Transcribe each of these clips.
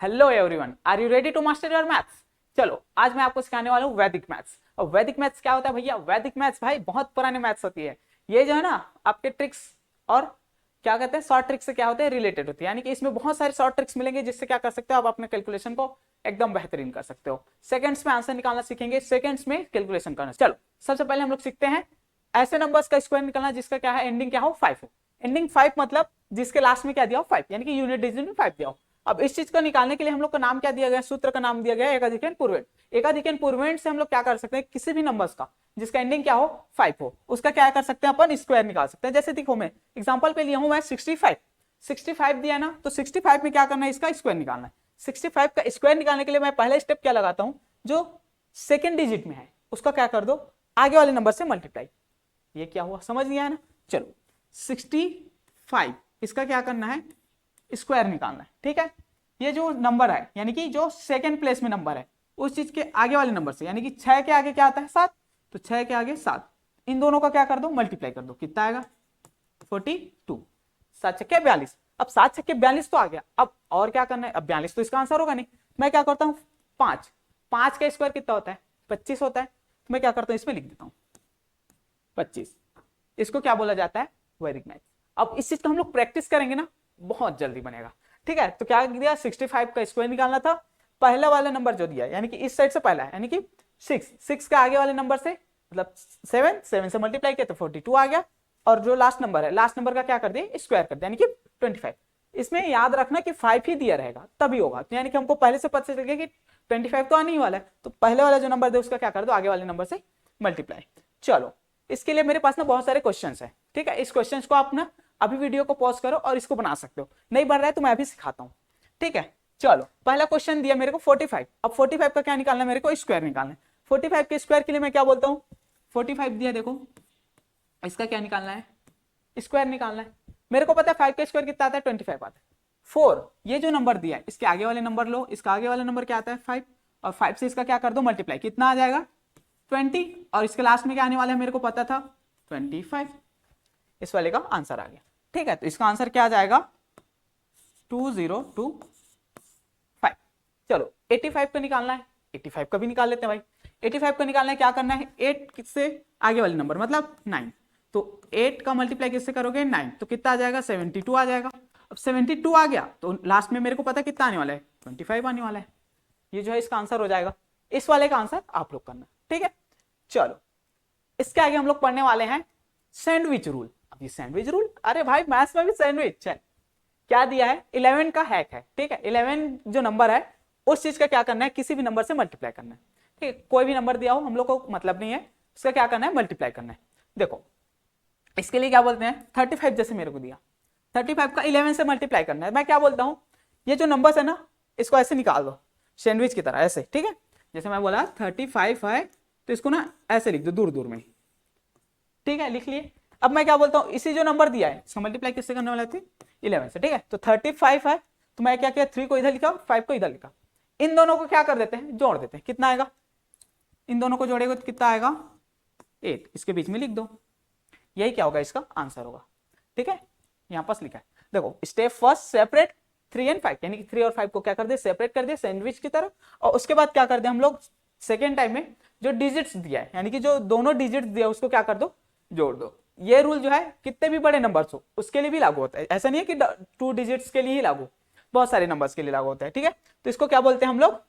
Hello everyone, are you ready to master your maths. चलो आज मैं आपको सिखाने वाला हूँ वैदिक मैथ्स। और वैदिक मैथ्स क्या होता है भैया? वैदिक मैथ्स भाई बहुत पुराने मैथ्स होती है। ये जो है ना आपके ट्रिक्स और क्या कहते हैं शॉर्ट ट्रिक्स से क्या होते हैं रिलेटेड होती है, यानी कि इसमें बहुत सारे शॉर्ट ट्रिक्स मिलेंगे जिससे क्या कर सकते हो आप अपने कैलकुलेशन को एकदम बेहतरीन कर सकते हो। सेकंड्स में आंसर निकालना सीखेंगे, सेकंड्स में कैलकुलेशन करना। चलो सबसे पहले हम लोग सीखते हैं ऐसे नंबर्स का स्क्वायर निकालना जिसका क्या है एंडिंग क्या हो 5 हो। एंडिंग 5 मतलब जिसके लास्ट में क्या दिया हो 5, यानी कि यूनिट डिजिट में 5 दिया हो। अब इस चीज को निकालने के लिए हम लोग का नाम क्या दिया गया, सूत्र का नाम दिया गया एकाधिकन पूर्वेंट। एकाधिकन पूर्वेंट से हम लोग क्या कर सकते हैं, किसी भी नंबर्स का जिसका एंडिंग क्या हो 5 हो उसका क्या कर सकते हैं अपन स्क्वायर निकाल सकते हैं। जैसे देखो मैं एग्जांपल पे लिया हूं मैं 65 दिया ना, तो 65 में क्या करना है इसका स्क्वायर निकालना है। 65 का स्क्वायर निकालने के लिए मैं पहला स्टेप क्या लगाता हूं, जो सेकेंड डिजिट में है उसका क्या कर दो आगे वाले नंबर से मल्टीप्लाई। ये क्या हुआ समझ नहीं आया ना। चलो 65 इसका क्या करना है स्क्वायर निकालना है, ठीक है। ये जो नंबर है यानी कि जो सेकंड प्लेस में नंबर है उस चीज के आगे वाले नंबर से, यानी कि 6 के आगे क्या आता है 7, तो 6 के आगे 7, इन दोनों का क्या कर दो मल्टीप्लाई कर दो, कितना आएगा 42। 7 छक्के 42। अब 7 छक्के 42 तो आ गया, अब और क्या करना है, अब 42 तो इसका आंसर होगा नहीं। मैं क्या करता हूँ 5 का स्क्वायर कितना होता है 25 होता है, तो मैं क्या करता हूँ इसमें लिख देता हूँ 25। इसको क्या बोला जाता है वैदिक मैथ्स। अब इस चीज को हम लोग प्रैक्टिस करेंगे ना बहुत जल्दी बनेगा, ठीक है। तो क्या दिया 65 का स्क्वायर निकालना था, पहले वाला नंबर जो दिया यानी कि इस साइड से पहला है यानी कि 6 के आगे वाले नंबर से मतलब 7 से मल्टीप्लाई किया तो 42 आ गया। और जो लास्ट नंबर है लास्ट नंबर का क्या कर दिया स्क्वायर कर दिया यानी कि 25। इसमें याद रखना कि 5 ही दिया रहेगा तभी होगा, तो यानी कि हमको पहले से पता चल गया कि 25 तो आने ही वाला है, तो पहले वाला जो नंबर दे उसका क्या कर दो आगे वाले नंबर से मल्टीप्लाई। चलो इसके लिए मेरे पास ना बहुत सारे क्वेश्चंस हैं, ठीक है। इस क्वेश्चंस को आप ना अभी वीडियो को पॉज करो और इसको बना सकते हो, नहीं बन रहा है तो मैं अभी सिखाता हूँ, ठीक है। चलो पहला क्वेश्चन दिया मेरे को 45। अब 45 का क्या निकालना है मेरे को स्क्वायर निकालना है। 45 के स्क्वायर के लिए मैं क्या बोलता हूँ 45 दिया देखो इसका क्या निकालना है स्क्वायर निकालना है। मेरे को पता है 5 का स्क्वायर कितना आता है 25 आता है। 4 ये जो नंबर दिया है इसके आगे वाले नंबर लो, इसका आगे वाला नंबर क्या आता है 5, और 5 से इसका क्या कर दो मल्टीप्लाई, कितना आ जाएगा 20, और इसके लास्ट में क्या आने वाला है मेरे को पता था 25। इस वाले का आंसर आ गया, ठीक है। तो इसका आंसर क्या आ जाएगा 2025। चलो 85 का निकालना है, 85 का भी निकाल लेते हैं भाई। 85 का निकालना है क्या करना है 8 से आगे वाले नंबर मतलब 9, तो 8 का मल्टीप्लाई किससे करोगे 9, तो कितना आ जाएगा 72 आ जाएगा। अब 72 आ गया तो लास्ट में मेरे को पता कितना आने वाला है 25 आने वाला है। ये जो है इसका आंसर हो जाएगा। इस वाले का आंसर आप लोग करना, ठीक है। चलो इसके आगे हम लोग पढ़ने वाले हैं सैंडविच रूल। अब ये सैंडविच रूल, अरे भाई मैथ्स में भी सैंडविच है, क्या दिया है 11 का हैक है, ठीक है। 11 जो नंबर है उस चीज का क्या करना है किसी भी नंबर से मल्टीप्लाई करना है, ठीक है। कोई भी नंबर दिया हो हम लोग को मतलब नहीं है, उसका क्या करना है मल्टीप्लाई करना है। देखो इसके लिए क्या बोलते हैं 35 जैसे मेरे को दिया 35 का 11 से मल्टीप्लाई करना है। मैं क्या बोलता हूँ ये जो नंबर है ना इसको ऐसे निकाल दो सैंडविच की तरह ऐसे, ठीक है। जैसे मैं बोला 35 है तो इसको ना ऐसे लिख दो दूर दूर में, ठीक है लिख लिए। अब मैं क्या बोलता हूँ इसी जो नंबर दिया है इसका मल्टीप्लाई किससे करने वाला थी 11 से, ठीक है। तो 35 है तो मैं क्या किया 3 को इधर लिखा 5 को इधर लिखा, इन दोनों को क्या कर देते हैं जोड़ देते हैं, कितना आएगा इन दोनों को जोड़ेगा तो कितना आएगा 8, इसके बीच में लिख दो, यही क्या होगा इसका आंसर होगा, ठीक है। यहाँ पास लिखा है देखो स्टेप फर्स्ट सेपरेट 3 और 5, यानी कि 3 और 5 को क्या कर दे सेपरेट कर दिया सैंडविच की तरह। और उसके बाद क्या कर दे हम लोग सेकेंड टाइम में जो डिजिट्स दिया है यानी कि जो दोनों डिजिट्स दिया उसको क्या कर दो जोड़ दो। ये रूल जो है कितने भी बड़े नंबर्स हो उसके लिए भी लागू होता है, ऐसा नहीं है कि 2 डिजिट्स के लिए ही लागू, बहुत सारे नंबर्स के लिए लागू होता है, ठीक है। तो इसको क्या बोलते हैं हम लोग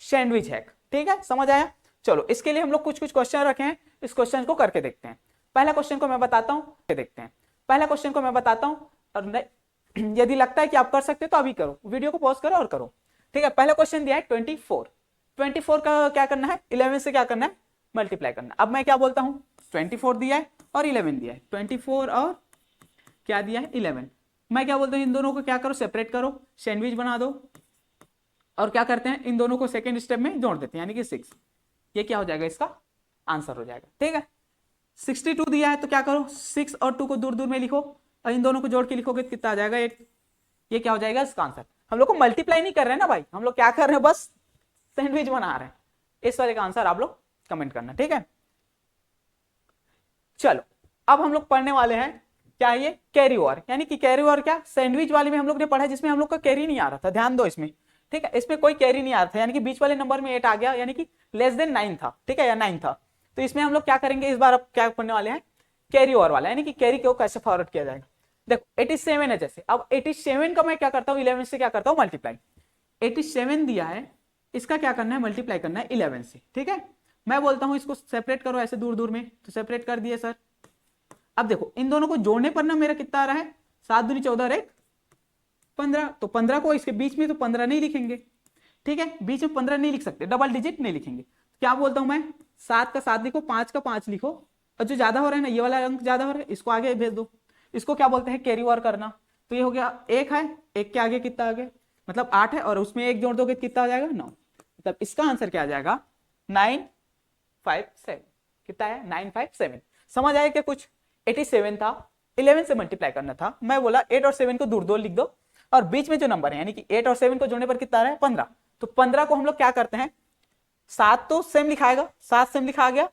सैंडविच हैक, ठीक है समझ आया। चलो इसके लिए हम लोग कुछ कुछ क्वेश्चन रखे हैं, इस क्वेश्चन को करके देखते हैं। पहला क्वेश्चन को मैं बताता हूँ, देखते हैं पहला क्वेश्चन को मैं बताता हूँ, और यदि लगता है कि आप कर सकते हो तो अभी करो, वीडियो को पॉज करो और करो, ठीक है। पहला क्वेश्चन दिया है 24 का क्या करना है 11 से क्या करना है मल्टीप्लाई करना। अब मैं क्या बोलता हूँ 24 दिया है और 11 दिया है, 24 और क्या दिया है 11, मैं क्या बोलता हूँ इन दोनों को क्या करो सेपरेट करो सैंडविच बना दो, और क्या करते हैं इन दोनों को सेकेंड स्टेप में जोड़ देते हैं यानी कि 6, ये क्या हो जाएगा इसका आंसर हो जाएगा, ठीक है। 62 दिया है तो क्या करो 6 और 2 को दूर दूर में लिखो और इन दोनों को जोड़ के लिखोगे कितना आ जाएगा 8, ये क्या हो जाएगा इसका आंसर। हम लोग को मल्टीप्लाई नहीं कर रहे हैं ना भाई, हम लोग क्या कर रहे हैं बस सैंडविच बना रहे हैं। इस वाले का आंसर आप लोग कमेंट करना, ठीक है। चलो अब हम लोग पढ़ने वाले हैं क्या ये कैरी ओवर, यानी कि कैरी ओवर क्या सैंडविच वाले में हम लोग ने पढ़ा जिसमें हम लोग का कैरी नहीं आ रहा था, ध्यान दो इसमें ठीक है, इसमें कोई कैरी नहीं आ रहा था, यानी कि बीच वाले नंबर में 8 आ गया, यानी कि लेस देन 9 था, ठीक है, या 9 था। तो इसमें हम लोग क्या करेंगे इस बार, अब क्या पढ़ने वाले हैं, कैरी ओवर वाला, यानी कि कैरी को कैसे फॉरवर्ड किया जाएगा। देखो 87 है, जैसे अब 87 का मैं क्या करता हूँ 11 से क्या करता हूँ मल्टीप्लाई। 87 दिया है, इसका क्या करना है मल्टीप्लाई करना है 11 से, ठीक है। मैं बोलता हूँ इसको सेपरेट करो ऐसे दूर दूर में, तो सेपरेट कर दिए सर। अब देखो इन दोनों को जोड़ने पर ना मेरा कितना आ रहा है 7 दूनी 14 और 1 15, तो 15 को इसके बीच में तो 15 नहीं लिखेंगे, ठीक है, बीच में 15 नहीं लिख सकते, डबल डिजिट नहीं लिखेंगे। क्या बोलता हूं मैं 7 का 7 लिखो, 5 का 5 लिखो, और जो ज्यादा हो रहा है ना ये वाला अंक ज्यादा हो रहा है इसको आगे भेज दो। इसको क्या बोलते हैं कैरी ओवर करना। तो ये हो गया 1 है, 1 के आगे कितना आ गया मतलब 8 है, और उसमें 1 जोड़ दोगे कितना आ जाएगा 9। मतलब इसका आंसर क्या आ जाएगा 957, कितना है 957। समझ आया क्या कुछ। 87 था, 11 से मल्टीप्लाई करना था, मैं बोला 8 और 7 को दूर दूर लिख दो, और बीच में जो नंबर है यानी कि 8 और 7 को जोड़ने पर कितना आ रहा है 15। तो 15 को हम लोग क्या करते हैं 7 तो सेम लिखाएगा, 7 सेम लिखा गया,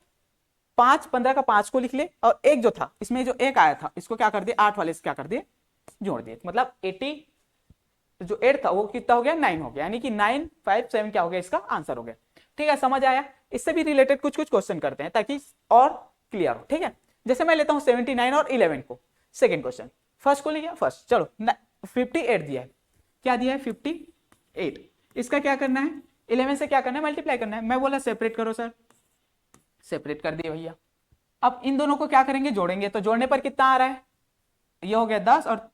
5 15 का 5 को लिख ले, और एक जो था इसमें जो एक आया था इसको क्या कर दिए 8 वाले से क्या कर दिए जोड़ दिए, मतलब 80 जो 8 था वो कितना हो गया 9 हो गया, यानी कि 957 क्या हो गया इसका आंसर हो गया। ठीक है, समझ आया। इससे भी रिलेटेड कुछ कुछ क्वेश्चन करते हैं ताकि और क्लियर हो। ठीक है, जैसे मैं लेता हूं 79 और 11 को, सेकंड क्वेश्चन, फर्स्ट को ले गया फर्स्ट, चलो 58 दिया है, क्या दिया है 58, इसका क्या करना है 11 से क्या करना है मल्टीप्लाई करना है। मैं बोला सेपरेट करो सर, सेपरेट कर दिए भैया। अब इन दोनों को क्या करेंगे जोड़ेंगे, तो जोड़ने पर कितना आ रहा है ये हो गया 10 और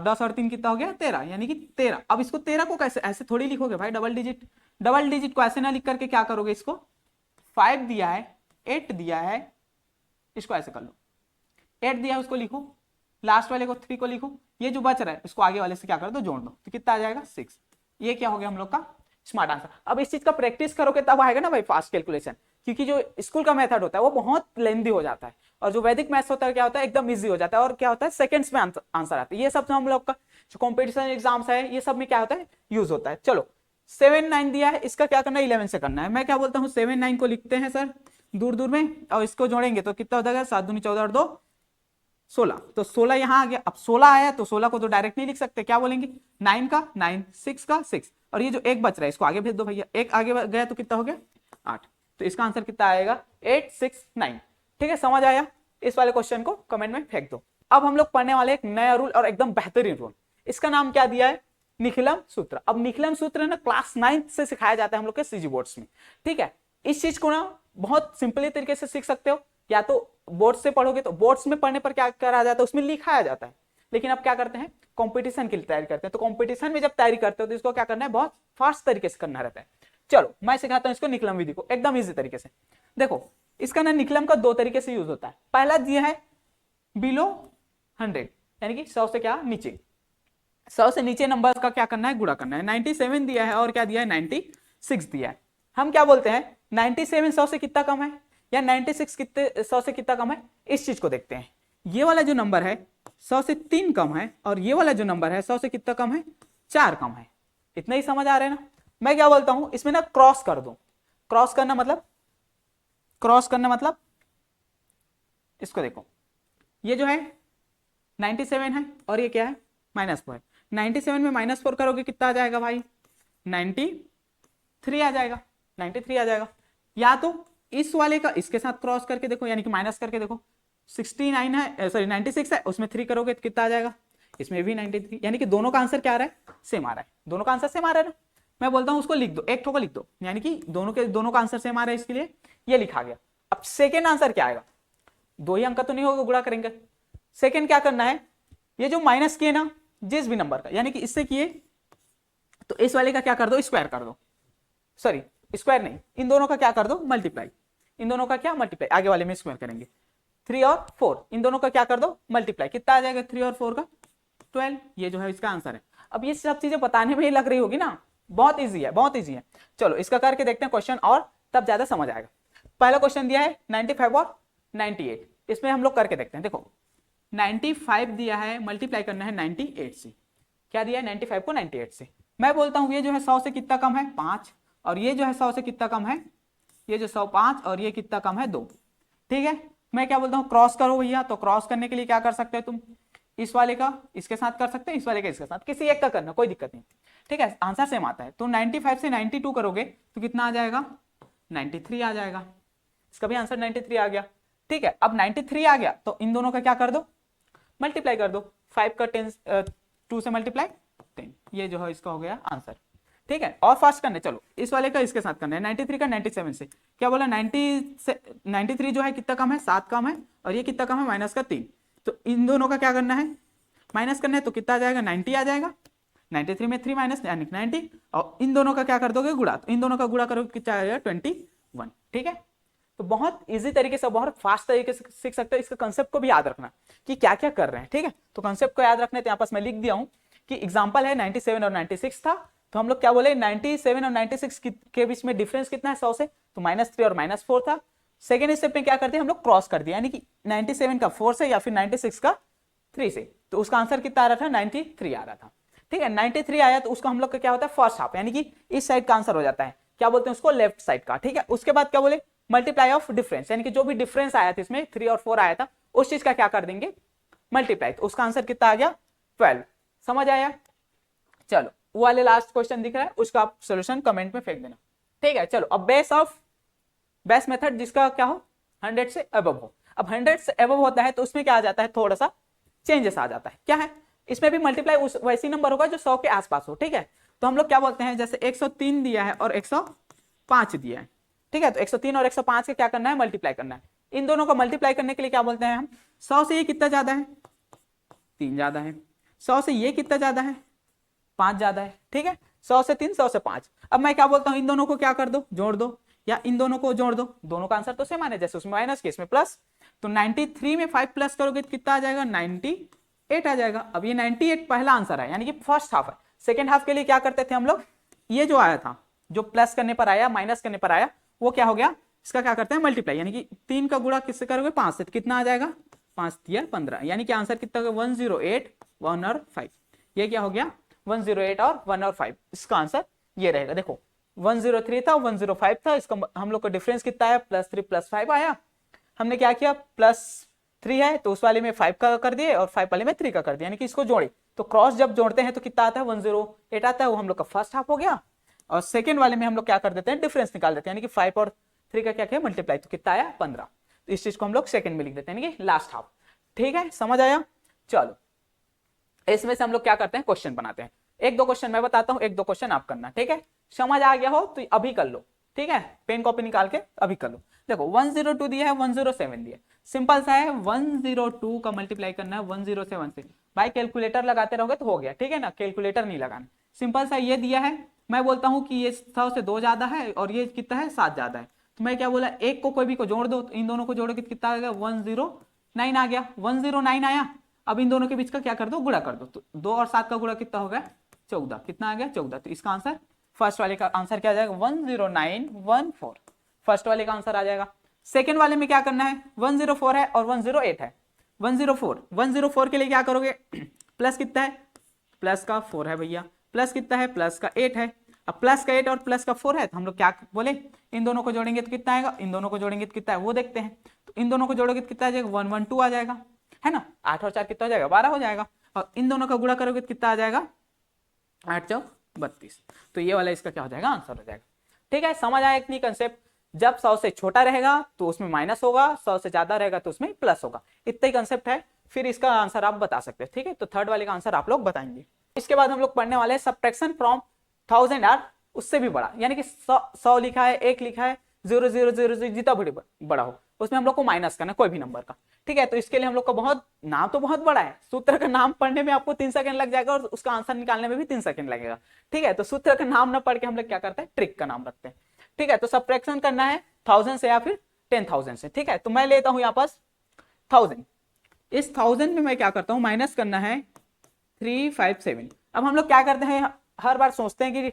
10 और 3 कितना हो गया 13, यानी कि 13। अब इसको 13 को कैसे ऐसे थोड़ी लिखोगे भाई, डबल डिजिट, डबल डिजिट को ऐसे ना लिख करके क्या करोगे, इसको 5 दिया है 8 दिया है, इसको ऐसे कर लो, 8 दिया है उसको लिखो, लास्ट वाले को 3 को लिखो, ये जो बच रहा है इसको आगे वाले से क्या कर दो जोड़ दो, तो कितना आ जाएगा 6। ये क्या हो गया हम लोग का स्मार्ट आंसर। अब इस चीज का प्रैक्टिस करोगे तब आएगा ना भाई फास्ट कैलकुलेशन, क्योंकि जो स्कूल का मेथड होता है वो बहुत लेंदी हो जाता है, और जो वैदिक मैथ्स होता है क्या होता है एकदम इजी हो जाता है, और क्या होता है सेकंड्स में आंसर आता है। ये सब जो हम लोग का जो कॉम्पिटिशन एग्जाम्स है ये सब में क्या होता है यूज होता है। चलो 7 9 दिया है, इसका क्या करना है 11 से करना है। मैं क्या बोलता हूँ 7 9 को लिखते हैं सर दूर दूर में, और इसको जोड़ेंगे तो कितना हो जाएगा 7 दूनी 14 और 2 16, तो 16 यहां आ गया। अब 16 आया तो 16 को तो डायरेक्ट नहीं लिख सकते, क्या बोलेंगे 9 का 9, 6 का 6, और ये जो एक बच रहा है इसको आगे भेज दो भैया, एक आगे गया तो कितना हो गया 8, तो इसका आंसर कितना आएगा 869। ठीक है, समझ आया। इस वाले क्वेश्चन को कमेंट में फेंक दो। अब हम लोग पढ़ने वाले एक नया रूल और एकदम बेहतरीन रूल, इसका नाम क्या दिया है निखिलम सूत्र। अब निखिलम सूत्र ना क्लास 9 से सिखाया जाता है हम लोग के सीजी बोर्ड्स में। ठीक है, इस चीज को ना बहुत सिंपली तरीके से सीख सकते हो, या तो बोर्ड से पढ़ोगे तो बोर्ड्स में पढ़ने पर क्या करा जाता है उसमें लिखाया जाता है, लेकिन अब क्या करते हैं कंपटीशन के लिए तैयारी करते हैं, तो कंपटीशन में जब तैयारी करते हो तो इसको क्या करना है बहुत फास्ट तरीके से करना रहता है। चलो मैं सिखाता हूं इसको निकलम विधि को एकदम इजी तरीके से। देखो इसका ना निकलम का 2 तरीके से यूज होता है। पहला दिया है बिलो 100, यानी कि 100 से क्या नीचे, 100 से नीचे नंबर का क्या करना है गुणा करना है। 97 दिया है और क्या दिया है 96 दिया है। हम क्या बोलते हैं 97 100 से कितना कम है, या 96 कितने 100 से कितना कम है, इस चीज को देखते हैं। ये वाला जो नंबर है 100 से 3 कम है, और ये वाला जो नंबर है 100 से कितना कम है 4 कम है। इतना ही समझ आ रहा है ना। मैं क्या बोलता हूं इसमें ना क्रॉस कर दो, क्रॉस करना मतलब, क्रॉस करना मतलब इसको देखो, ये जो है 97 है और ये क्या है -4 है। 97 में -4 करोगे कितना आ जाएगा भाई 93 आ जाएगा, 93 आ जाएगा। या तो इस वाले का इसके साथ क्रॉस करके देखो, यानी कि माइनस करके देखो, 69 है सॉरी 96 है, उसमें 3 करोगे तो कितना आ जाएगा, इसमें भी 93, यानी कि दोनों का आंसर क्या आ रहा है सेम आ रहा है, दोनों का आंसर सेम आ रहा है ना। मैं बोलता हूं उसको लिख दो, एक ठो को लिख दो, यानी कि दोनों का आंसर सेम आ रहा है, इसके लिए ये लिखा गया। अब सेकेंड आंसर क्या आएगा, 2 ही अंक का तो नहीं होगा गुणा करेंगे। सेकेंड क्या करना है, ये जो माइनस किए ना जिस भी नंबर का, यानी कि इससे किए तो इस वाले का क्या कर दो स्क्वायर कर दो, सॉरी स्क्वायर नहीं, इन दोनों का क्या कर दो मल्टीप्लाई, इन दोनों का क्या मल्टीप्लाई, आगे वाले में स्क्वायर करेंगे। 3 और 4 इन दोनों का क्या कर दो मल्टीप्लाई, कितना आ जाएगा 3 और 4 का 12, ये जो है इसका आंसर है। अब ये सब चीजें बताने में ही लग रही होगी ना, बहुत इजी है, बहुत इजी है। चलो इसका करके देखते हैं क्वेश्चन, और तब ज्यादा समझ आएगा। पहला क्वेश्चन दिया है 95 और 98, इसमें हम लोग करके देखते हैं। देखो 95 दिया है, मल्टीप्लाई करना है 98 से, क्या दिया है 95 को 98 से। मैं बोलता हूं ये जो है 100 से कितना कम है 5, और ये जो है 100 से कितना कम है, ये जो 100 5, और ये कितना कम है 2। ठीक है, मैं क्या बोलता हूँ क्रॉस करो भैया, तो क्रॉस करने के लिए क्या कर सकते हो तुम, इस वाले का इसके साथ कर सकते हैं, इस वाले का इसके साथ, किसी एक का करना कोई दिक्कत नहीं। ठीक है, आंसर सेम आता है। तो 95 से 92 करोगे तो कितना आ जाएगा, 93 आ जाएगा। इसका भी आंसर 93 आ गया। ठीक है, अब 93 आ गया तो इन दोनों का क्या कर दो, मल्टीप्लाई कर दो। 5 का 10 2 से मल्टीप्लाई 10, ये जो है इसका हो गया आंसर। ठीक है, और फास्ट करने, चलो इस वाले का इसके साथ करना है। 93 का 97 से, क्या बोला, 90 से 93 जो है कितना कम है, 7 कम है, और ये कितना कम है, माइनस का 3। तो इन दोनों का क्या करना है, माइनस करना है। तो कितना आ जाएगा, 90 आ जाएगा। 93 में 3 माइनस यानी 90, और इन दोनों का क्या कर दोगे, गुणा। तो इन दोनों का गुणा करोगे कितना आ जाएगा, 21। ठीक है, तो बहुत इजी तरीके से, बहुत फास्ट तरीके से सीख सकते हो। इसका कंसेप्ट को भी याद रखना कि क्या क्या कर रहे हैं। ठीक है, तो कंसेप्ट को याद रखने, तो यहाँ पास मैं लिख दिया हूँ कि एग्जाम्पल है 97 और 96 था। तो हम लोग क्या बोले, 97 और 96 के बीच में डिफरेंस कितना है, 100 से, तो -3 और -4 था। सेकेंड स्टेप में क्या करते हैं हम लोग, क्रॉस कर दिया, यानी कि 97 का 4 से या फिर 96 का 3 से। तो उसका आंसर कितना आ रहा था, 93 आ रहा था। ठीक है, 93 आया तो उसको हम लोग का क्या होता है, फर्स्ट हाफ, यानी कि इस साइड का आंसर हो जाता है, क्या बोलते हैं उसको, लेफ्ट साइड का। ठीक है, उसके बाद क्या बोले, मल्टीप्लाई ऑफ डिफरेंस, यानी कि जो भी डिफरेंस आया था इसमें 3 और 4 आया था, उस चीज का क्या कर देंगे, मल्टीप्लाई। तो उसका आंसर कितना आ गया, 12। समझ आया। चलो वो वाले लास्ट क्वेश्चन दिख रहा है, उसका आप सोल्यूशन कमेंट में फेंक देना। ठीक है, चलो अब बेस्ट मेथड जिसका क्या हो, 100 से अबव हो। अब 100 से अबव होता है तो उसमें क्या आ जाता है, थोड़ा सा चेंजेस आ जाता है। क्या है, इसमें भी मल्टीप्लाई उस वैसी नंबर होगा जो 100 के आसपास हो। ठीक है, तो हम लोग क्या बोलते हैं, जैसे 103 दिया है और 105 दिया है। ठीक है, तो 103 और 105 के क्या करना है, मल्टीप्लाई करना है। इन दोनों को मल्टीप्लाई करने के लिए क्या बोलते हैं हम, 100 से ये कितना ज्यादा है, 3 ज्यादा है। 100 से ये कितना ज्यादा है, 5 ज्यादा है। ठीक है, 100 से 3, 100 से 5। अब मैं क्या बोलता हूं, इन दोनों को क्या कर दो, जोड़ दो, या इन दोनों को जोड़ दो। दोनों का आंसर तो सेम आने, जैसे उसमें माइनस के इसमें प्लस। तो 93 में 5 प्लस करोगे तो कितना आ जाएगा, 98 आ जाएगा। अब ये 98 पहला आंसर है, यानी कि फर्स्ट हाफ है। सेकेंड हाफ के लिए क्या करते थे हम लोग, ये जो आया था, जो प्लस करने पर आया, माइनस करने पर आया, वो क्या हो गया, इसका क्या करते हैं, मल्टीप्लाई, यानी कि 3 का गुणा किससे करोगे, 5 से। तो कितना आ जाएगा, 5 या 15, यानी कि आंसर कितना होगा, 108, 1 और 5। ये क्या हो गया, 108 और 1 और 5। इसका आंसर ये रहेगा। देखो 103 था, 105 था, इसका हम लोग का डिफरेंस कितना आया, +3 +5 आया। हमने क्या किया, +3 है तो उस वाले में 5 का कर दिए और 5 वाले में 3 का कर दिया, यानी कि इसको जोड़े। तो क्रॉस जब जोड़ते हैं तो कितना आता है, 108 आता है। वो हम लोग का फर्स्ट हाफ हो गया। और सेकेंड वाले में हम लोग क्या कर देते हैं, डिफरेंस निकाल देते हैं, यानी कि 5 और 3 का क्या किया, मल्टीप्लाई। तो कितना आया, 15। तो इस चीज को हम लोग सेकेंड में लिख देते हैं, यानी कि लास्ट हाफ। ठीक है, समझ आया। चलो इसमें से हम लोग क्या करते हैं, क्वेश्चन बनाते हैं। 1-2 क्वेश्चन मैं बताता हूँ, 1-2 क्वेश्चन आप करना। ठीक है, समझ आ गया हो तो अभी कर लो। ठीक है, पेन कॉपी निकाल के अभी कर लो। देखो 102 दिया है, 107 दिया है, सिंपल सा है। 102 का मल्टीप्लाई करना है 107 से। भाई कैलकुलेटर लगाते रहोगे तो हो गया। ठीक है ना, कैलकुलेटर नहीं लगाना, सिंपल सा। ये दिया है, मैं बोलता हूँ कि ये 100 से 2 ज्यादा है और ये कितना है, 7 ज्यादा है। तो मैं क्या बोला, एक को कोई भी को जोड़ दो, तो इन दोनों को जोड़ोगे कितना आ गया, 109 आ गया। 109 आया। अब इन दोनों के बीच का क्या कर दो, गुणा कर दो। तो 2 और 7 का गुणा कितना हो गया, 14। कितना आ गया, 14। तो इसका आंसर, फर्स्ट वाले का आंसर क्या आ जाएगा, 10914। फर्स्ट वाले का आंसर आ जाएगा। सेकेंड वाले में क्या करना है, 104 है और 108 है। 104 के लिए क्या करोगे, प्लस कितना है, प्लस का 4 है भैया, प्लस कितना है, प्लस का 8 है। अब प्लस का 8 और प्लस का 4 है, तो हम लोग क्या बोले, इन दोनों को जोड़ेंगे तो कितना आएगा, इन दोनों को जोड़ेंगे तो कितना है वो देखते हैं। तो इन दोनों को जोड़ोगे तो कितना आ जाएगा, 112 आ जाएगा, है ना। 8 और 4 कितना हो जाएगा, 12 हो जाएगा। और इन दोनों का गुणा करोगे तो कितना आ जाएगा, 8 चौक 32। तो ये वाला इसका क्या हो जाएगा, आंसर हो जाएगा। ठीक है, समझ आया इतनी कंसेप्ट। जब 100 से छोटा रहेगा तो उसमें माइनस होगा, 100 से ज्यादा रहेगा तो उसमें प्लस होगा। इतना ही कंसेप्ट है, फिर इसका आंसर आप बता सकते हैं। ठीक है, तो थर्ड वाले का आंसर आप लोग बताएंगे। इसके बाद हम लोग पढ़ने वाले हैं सब्ट्रैक्शन फ्रॉम 1000 यार उससे भी बड़ा, यानी कि 100 लिखा है, 1 लिखा है, 000 जितना भी बड़ा हो उसमें हम लोग को माइनस करना कोई भी नंबर का। ठीक है, तो इसके लिए हम लोग का बहुत नाम तो बहुत बड़ा है। सूत्र का नाम पढ़ने में आपको 3 सेकंड लग जाएगा और उसका आंसर निकालने में भी 3 सेकंड लगेगा। ठीक है, तो सूत्र का नाम ना पढ़ के हम लोग क्या करते हैं, ट्रिक का नाम रखते हैं। ठीक है, तो सब्ट्रैक्शन करना है 1000 से या फिर 10,000 से। ठीक है, तो मैं लेता हूं यहाँ पास 1000। इस 1000 में मैं क्या करता हूँ, माइनस करना है 357। अब हम लोग क्या करते हैं, हर बार सोचते हैं कि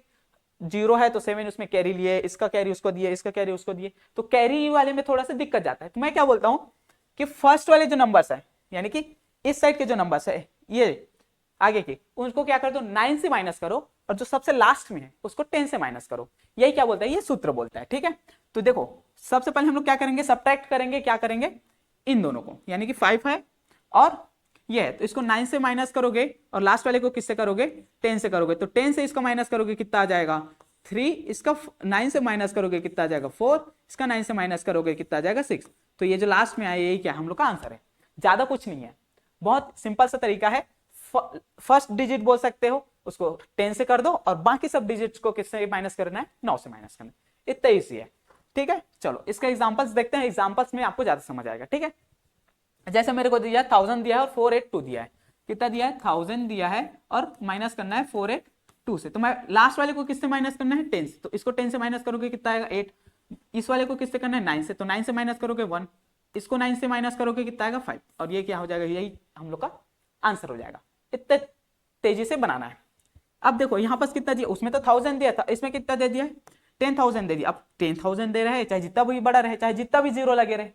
0 है तो 7 उसमें कैरी लिए, इसका कैरी उसको दिए, इसका कैरी उसको दिए, तो कैरी वाले में थोड़ा सा दिक्कत जाता है। तो मैं क्या बोलता हूं कि फर्स्ट वाले जो नंबर्स है, यानी कि इस साइड के जो नंबर्स है, ये आगे के, उनको क्या कर दो, 9 से माइनस करो, और जो सबसे लास्ट में है उसको 10 से माइनस करो। यही क्या बोलता है, ये सूत्र बोलता है। ठीक है, तो देखो सबसे पहले हम लोग क्या करेंगे, सब्ट्रैक्ट करेंगे, क्या करेंगे, इन दोनों को, यानी कि 5 है और ये है, तो इसको 9 से माइनस करोगे और लास्ट वाले को किससे करोगे, 10 से करोगे, तो 10 से इसको माइनस करोगे कितना आ जाएगा 3, इसका 9 से माइनस करोगे कितना आ जाएगा 4, इसका 9 से माइनस करोगे कितना आ जाएगा 6। तो ये जो लास्ट में आया यही क्या हम लोग का आंसर है, ज्यादा कुछ नहीं है, बहुत सिंपल सा तरीका है। फर्स्ट डिजिट बोल सकते हो उसको 10 से कर दो और बाकी सब डिजिट्स को किससे माइनस करना है, 9 से माइनस करना है, इतना ईजी है। ठीक है, चलो इसका एग्जांपल्स देखते हैं, एग्जांपल्स में आपको ज्यादा समझ आएगा। ठीक है, जैसे मेरे को दिया 1000 दिया है और 482 दिया है, कितना दिया है 1000 दिया है और माइनस करना है 482 से, तो मैं लास्ट वाले को किससे माइनस करना है 10 से, तो इसको 10 से माइनस करोगे कितना आएगा 8, इस वाले को किससे करना है 9 से, तो 9 से माइनस करोगे 1, इसको 9 से माइनस करोगे कितना आएगा 5, और ये क्या हो जाएगा, यही हम लोग का आंसर हो जाएगा। इतने तेजी से बनाना है। अब देखो यहाँ पास कितना दिया, उसमें तो 1000 दिया था, इसमें कितना दे दिया है 10,000 दे दिया। अब 10,000 दे रहे, चाहे जितना भी बड़ा रहे, चाहे जितना भी जीरो लगे रहे,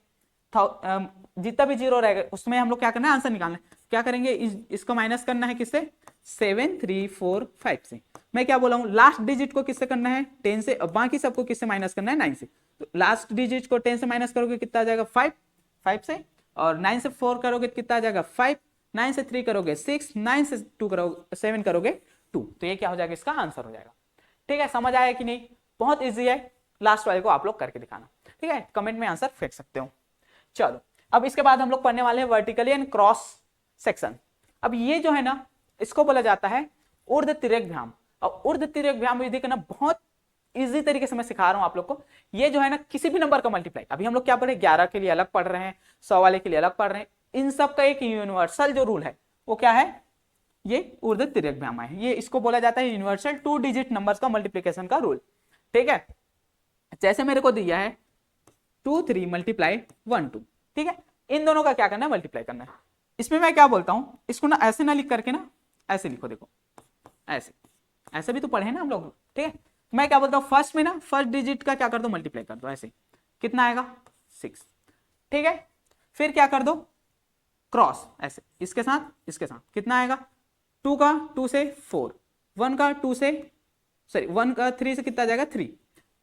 जितना भी जीरो रहेगा उसमें हम लोग क्या करना है, आंसर निकालना है। क्या करेंगे, इसको माइनस करना है किससे, 7 3 4 5 से। मैं क्या बोला हूँ, लास्ट डिजिट को किससे करना है 10 से, और बाकी सबको किससे माइनस करना है 9 से। तो लास्ट डिजिट को 10 से माइनस करोगे कितना आ जाएगा 5 से, और 9 से 4 करोगे कितना आ जाएगा 5, 9 से 3 करोगे 6, 9 से 2 करोगे 7 करोगे 2, तो ये क्या हो जाएगा, इसका आंसर हो जाएगा। ठीक है, समझ आया कि नहीं, बहुत ईजी है, लास्ट वाले को आप लोग करके दिखाना। ठीक है, कमेंट में आंसर फेंक सकते हो। चलो अब इसके बाद हम लोग पढ़ने वाले हैं वर्टिकली एंड क्रॉस सेक्शन। अब ये जो है ना, इसको बोला जाता है ऊर्ध्व तिर्यकभ्याम, और ऊर्ध्व तिर्यकभ्याम विधि का ना बहुत इजी तरीके से मैं सिखा रहा हूं आप लोग को। ये जो है ना किसी भी नंबर का मल्टीप्लाई, अभी हम लोग क्या पढ़ रहे हैं 11 के लिए अलग पढ़ रहे हैं, 100 वाले के लिए अलग पढ़ रहे हैं, इन सब का एक यूनिवर्सल जो रूल है वो क्या है, ये ऊर्ध्व तिर्यकभ्याम है, ये इसको बोला जाता है यूनिवर्सल 2 डिजिट नंबर्स का मल्टीप्लीकेशन का रूल। ठीक है, जैसे मेरे को दिया है 2 3 मल्टीप्लाई 1 2, ठीक है, इन दोनों का क्या करना है, मल्टीप्लाई करना है। इसमें मैं क्या बोलता हूं, इसको ना ऐसे ना लिख करके ना ऐसे लिखो, देखो ऐसे, ऐसे भी तो पढ़े ना हम लोग। ठीक है, मैं क्या बोलता हूं, फर्स्ट में ना फर्स्ट डिजिट का क्या कर दो, मल्टीप्लाई कर दो, ऐसे कितना आएगा 6। ठीक है, फिर क्या कर दो, क्रॉस ऐसे, इसके साथ कितना आएगा, 2 का 2 से 4, 1 का 2 से, सॉरी 1 का 3 से कितना आ जाएगा 3,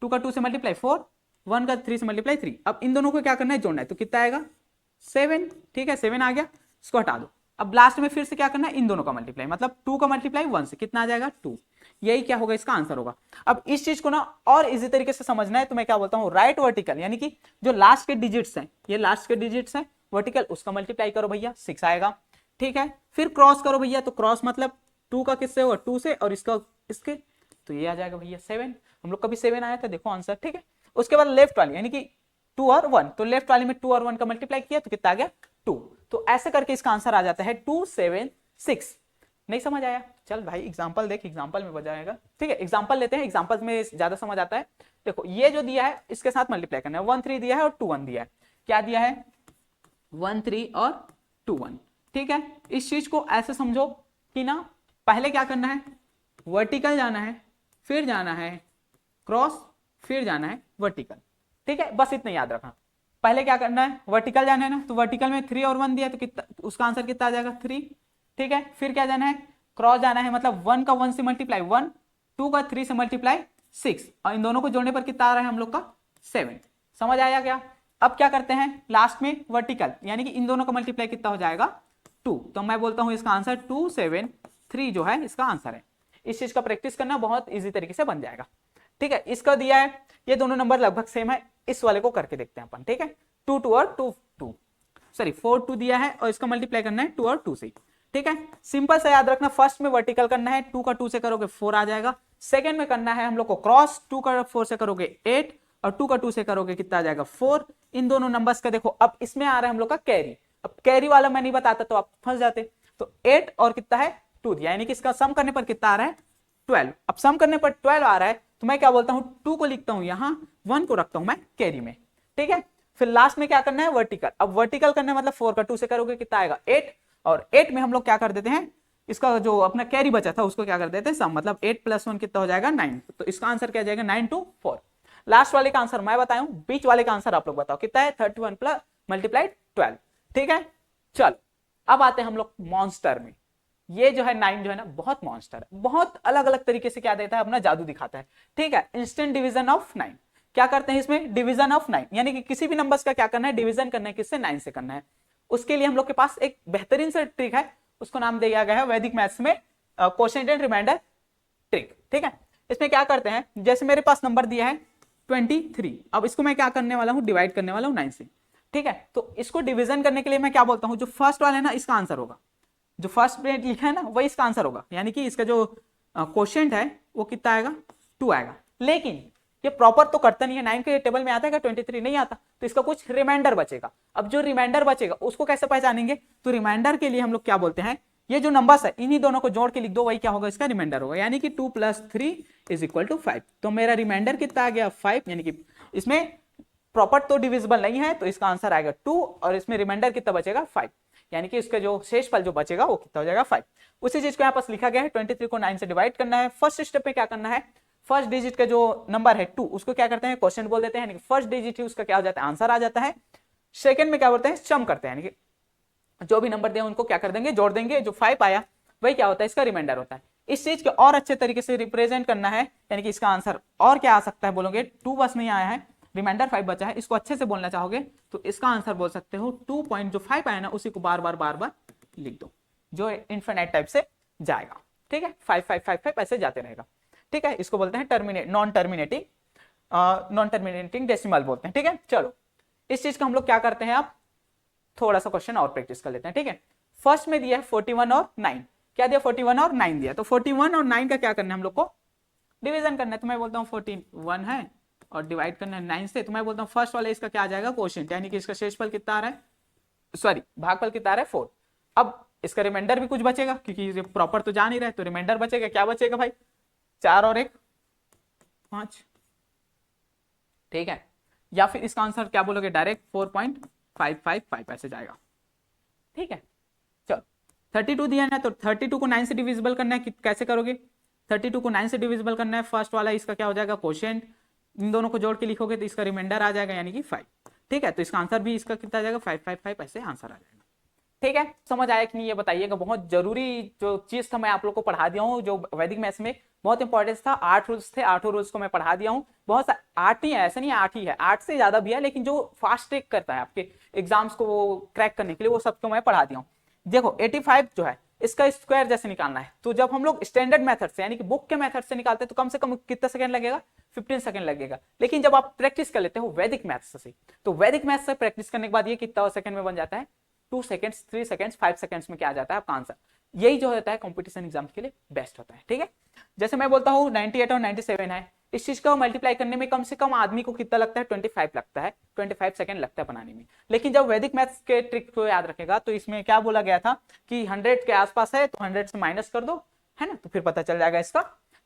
2 का 2 से मल्टीप्लाई 4, 1 का 3 से मल्टीप्लाई 3। अब इन दोनों को क्या करना है, जोड़ना है, तो कितना आएगा 7। ठीक है, 7 आ गया, इसको हटा दो। अब लास्ट में फिर से क्या करना है, इन दोनों का मल्टीप्लाई, मतलब 2 का मल्टीप्लाई 1 से कितना आ जाएगा 2, यही क्या होगा, इसका आंसर होगा। अब इस चीज को ना और इजी तरीके से समझना है, तो मैं क्या बोलता हूँ, राइट वर्टिकल, यानी कि जो लास्ट के डिजिट्स हैं, ये लास्ट के डिजिट्स हैं, वर्टिकल उसका मल्टीप्लाई करो भैया 6 आएगा। ठीक है, फिर क्रॉस करो भैया, तो क्रॉस मतलब 2 का किससे होगा 2 से, और इसका इसके, तो ये आ जाएगा भैया 7, हम लोग कभी 7 आया था, देखो आंसर। ठीक है, उसके बाद लेफ्ट वाली यानी कि 2 और 1, तो लेफ्ट वाली में 2 और 1 का मल्टीप्लाई किया तो कितना आ गया 2, तो ऐसे करके इसका आंसर आ जाता है 2 7 6। नहीं समझ आया, चल भाई एग्जांपल देख, एग्जांपल में बजाएगा। ठीक है, एग्जांपल लेते हैं, एग्जांपल में ज्यादा समझ आता है। देखो ये जो दिया है इसके साथ मल्टीप्लाई करना है, 1 3 दिया है और 2 1 दिया है, क्या दिया है 1 3 और 2 1। ठीक है, इस चीज को ऐसे समझो कि ना पहले क्या करना है, वर्टिकल जाना है, फिर जाना है क्रॉस, फिर जाना है वर्टिकल। ठीक है, बस इतना याद रखना, पहले क्या करना है, वर्टिकल जाना है ना, तो वर्टिकल में 3 और 1 दिया तो कितना, उसका आंसर कितना आ जाएगा 3। ठीक है, फिर क्या जाना है, क्रॉस जाना है, मतलब 1 का 1 से मल्टीप्लाई 1, 2 का 3 से मल्टीप्लाई 6, और इन दोनों को जोड़ने पर कितना आ रहा है हम लोग का 7। समझ आया क्या। अब क्या करते हैं, लास्ट में वर्टिकल, यानी कि इन दोनों का मल्टीप्लाई कितना हो जाएगा 2, तो मैं बोलता हूं इसका आंसर 2 7 3 जो है इसका आंसर है। इस चीज का प्रैक्टिस करना बहुत इजी तरीके से बन जाएगा। ठीक है, इसका दिया है, ये दोनों नंबर लगभग सेम है, इस वाले को करके देखते हैं अपन। ठीक है, 2 2 और 2 2, सॉरी 4 2 दिया है और इसका मल्टीप्लाई करना है 2 और 2 से। ठीक है, सिंपल से याद रखना, फर्स्ट में वर्टिकल करना है, 2 का 2 से करोगे 4 आ जाएगा। सेकंड में करना है हम लोग को क्रॉस, 2 का 4 से करोगे 8 और 2 का 2 से करोगे कितना आ जाएगा 4। इन दोनों नंबर्स का देखो, अब इसमें आ रहा है हम लोग का कैरी, अब कैरी वाला मैं नहीं बताता तो आप फंस जाते। तो 8 और कितना है 2 दिया, यानी कि इसका सम करने पर कितना आ रहा है 12। अब सम करने पर 12 आ रहा है, तो मैं क्या बोलता हूं, 2 को लिखता हूं यहां, 1 को रखता हूं मैं कैरी में। ठीक है, फिर लास्ट में क्या करना है वर्टिकल, अब वर्टिकल करना है मतलब 4 का 2 से करोगे कितना आएगा 8, और 8 में हम लोग क्या कर देते हैं, इसका जो अपना कैरी बचा था उसको क्या कर देते हैं सम, मतलब 8 + 1 कितना हो जाएगा 9, तो इसका आंसर क्या जाएगा 9 2 4। लास्ट वाले का आंसर मैं बताऊं, बीच वाले का आंसर आप लोग बताओ कितना है 31 प्लस मल्टीप्लाई 12। ठीक है, चलो अब आते हैं हम लोग मॉन्स्टर में। ये जो है 9 जो है ना बहुत मॉन्स्टर है, बहुत अलग अलग तरीके से क्या देता है, अपना जादू दिखाता है। ठीक है, इंस्टेंट डिवीजन ऑफ 9, क्या करते हैं इसमें डिवीजन ऑफ 9, यानी कि किसी भी नंबर्स का क्या करना है डिवीजन करना है, किससे 9 से करना है। उसके लिए हम लोग के पास एक बेहतरीन सा ट्रिक है, उसको नाम दिया गया है वैदिक मैथ्स में क्वोशिएंट एंड रिमाइंडर ट्रिक। ठीक है, इसमें क्या करते हैं, जैसे मेरे पास नंबर दिया है 23, अब इसको मैं क्या करने वाला हूं, डिवाइड करने वाला हूं 9 से। ठीक है, तो इसको डिवीजन करने के लिए मैं क्या बोलता हूं, जो फर्स्ट वाला है ना इसका आंसर होगा, जो फर्स्ट में लिखा है ना वही इसका आंसर होगा, यानी कि इसका जो क्वोशिएंट है वो कितना आएगा, 2 आएगा। लेकिन ये प्रॉपर तो करता नहीं है, 9 के टेबल में आता है, 23 नहीं आता, तो इसका कुछ रिमाइंडर बचेगा। अब जो रिमाइंडर बचेगा उसको कैसे पहचानेंगे, तो रिमाइंडर के लिए हम लोग क्या बोलते हैं, ये जो नंबर्स है इन्हीं दोनों को जोड़ के लिख दो, वही क्या होगा, इसका रिमाइंडर होगा, यानी कि 2 + 3 = 5। तो मेरा रिमाइंडर कितना आ गया, 5, यानी कि इसमें प्रॉपर तो डिविजिबल नहीं है, तो इसका आंसर आएगा 2, और इसमें रिमाइंडर कितना बचेगा, 5, यानी कि इसका जो शेषफल जो बचेगा वो कितना हो जाएगा, 5। उसी चीज को यहाँ पास लिखा गया है, 23 को 9 से डिवाइड करना है। फर्स्ट स्टेप में क्या करना है, फर्स्ट डिजिट का जो नंबर है 2 उसको क्या करते हैं, क्वोशिएंट बोल देते हैं, यानी कि फर्स्ट डिजिट ही उसका क्या हो जाता है, आंसर आ जाता है। सेकंड में क्या बोलते हैं, सम करते हैं, यानी कि जो भी नंबर दिए उनको क्या कर देंगे, जोड़ देंगे, जो 5 आया वही क्या होता है, इसका रिमाइंडर होता है। इस चीज के और अच्छे तरीके से रिप्रेजेंट करना है, यानी कि इसका आंसर और क्या आ सकता है, बोलोगे 2 बस नहीं आया है, रिमाइंडर 5 बचा है, इसको अच्छे से बोलना चाहोगे तो इसका आंसर बोल सकते हो 2 पॉइंट, जो 5 आया ना उसी को बार बार लिख दो, जो इनफिनिट टाइप से जाएगा। ठीक है, 5 5 5 5 ऐसे जाते रहेगा। ठीक है, इसको बोलते हैं नॉन टर्मिनेटिंग डेसिमल बोलते हैं। ठीक है, चलो इस चीज का हम लोग क्या करते हैं, आप थोड़ा सा क्वेश्चन और प्रैक्टिस कर लेते हैं। ठीक है, फर्स्ट में दिया है 41 और 9, क्या दिया, 41 और 9 दिया, तो 41 और 9 का क्या करना है, हम लोग को डिवीजन करना है। तो मैं बोलता हूँ 41 है और डिवाइड करना है 9 से, तो मैं बोलता हूँ फर्स्ट वाला इसका क्या आ जाएगा, क्वोशिएंट, यानी कि इसका शेषफल कितना आ रहा है, सॉरी भागफल कितना आ रहा है, 4। अब इसका रिमाइंडर भी कुछ बचेगा, क्योंकि प्रॉपर तो जा नहीं रहा है, तो रिमाइंडर बचेगा, क्या बचेगा भाई, 4 और 1 5। ठीक है, या फिर इसका आंसर क्या बोलोगे, डायरेक्ट 4.555 ऐसे जाएगा। ठीक है, चलो 32 दिया है ना, तो 32 को 9 से डिविजिबल करना है, कैसे करोगे, 32 को 9 से डिविजिबल करना है, फर्स्ट वाला इसका क्या हो जाएगा, क्वोशिएंट, इन दोनों को जोड़ के लिखोगे तो इसका रिमाइंडर आ जाएगा, यानी कि 5। ठीक है, तो इसका आंसर भी इसका कितना आ जाएगा, 555 ऐसे आंसर आ जाएगा। ठीक है, समझ आया कि नहीं ये बताइएगा। बहुत जरूरी जो चीज था मैं आप लोग को पढ़ा दिया हूँ, जो वैदिक मैथ्स में बहुत इंपॉर्टेंस था। 8 रूल्स थे, 8 रूल्स को मैं पढ़ा दिया हूँ। बहुत 8 ही है, ऐसा नहीं है 8 ही है, 8 से ज्यादा भी है, लेकिन जो फास्ट ट्रैक करता है आपके एग्जाम्स को वो क्रैक करने के लिए, वो सबको मैं पढ़ा दिया हूँ। देखो 85 जो है इसका स्क्वायर जैसे निकालना है, तो जब हम लोग स्टैंडर्ड मेथड से यानी कि बुक के मेथड से निकालते हैं तो कम से कम कितना सेकंड लगेगा, 15 सेकंड लगेगा। लेकिन जब आप प्रैक्टिस कर लेते हो वैदिक मैथ्स से, तो वैदिक मैथ्स से प्रैक्टिस करने के बाद ये कितना सेकंड में बन जाता है, 2 सेकंड्स, 3 सेकंड्स, 5 सेकंड्स में क्या आ जाता है आपका आंसर। यही जो होता है कंपटीशन एग्जाम के लिए बेस्ट होता है। ठीक है, जैसे मैं बोलता हूँ 98 और 97 है, इस चीज को मल्टीप्लाई करने में कम से कम आदमी को कितना लगता है, 25 लगता है, 25 सेकंड लगता है बनाने में। लेकिन जब वैदिक मैथ्स के ट्रिक को याद रखेगा तो इसमें क्या बोला गया था कि 100 के आसपास है तो 100 से माइनस कर दो, है ना, तो फिर पता चल जाएगा इसका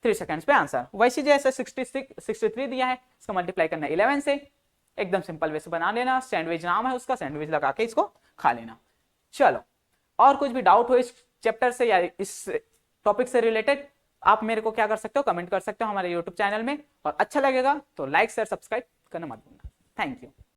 3 सेकंड्स पे आंसर। वैसे जैसे 63 दिया है, इसका मल्टीप्लाई करना है 11 से, एकदम सिंपल वैसे बना लेना, सैंडविच नाम है उसका, सैंडविच लगा के इसको खा लेना। चलो, और कुछ भी डाउट हो इस चैप्टर से या इस टॉपिक से रिलेटेड, आप मेरे को क्या कर सकते हो, कमेंट कर सकते हो हमारे यूट्यूब चैनल में, और अच्छा लगेगा तो लाइक शेयर सब्सक्राइब करना मत भूलना। Thank you.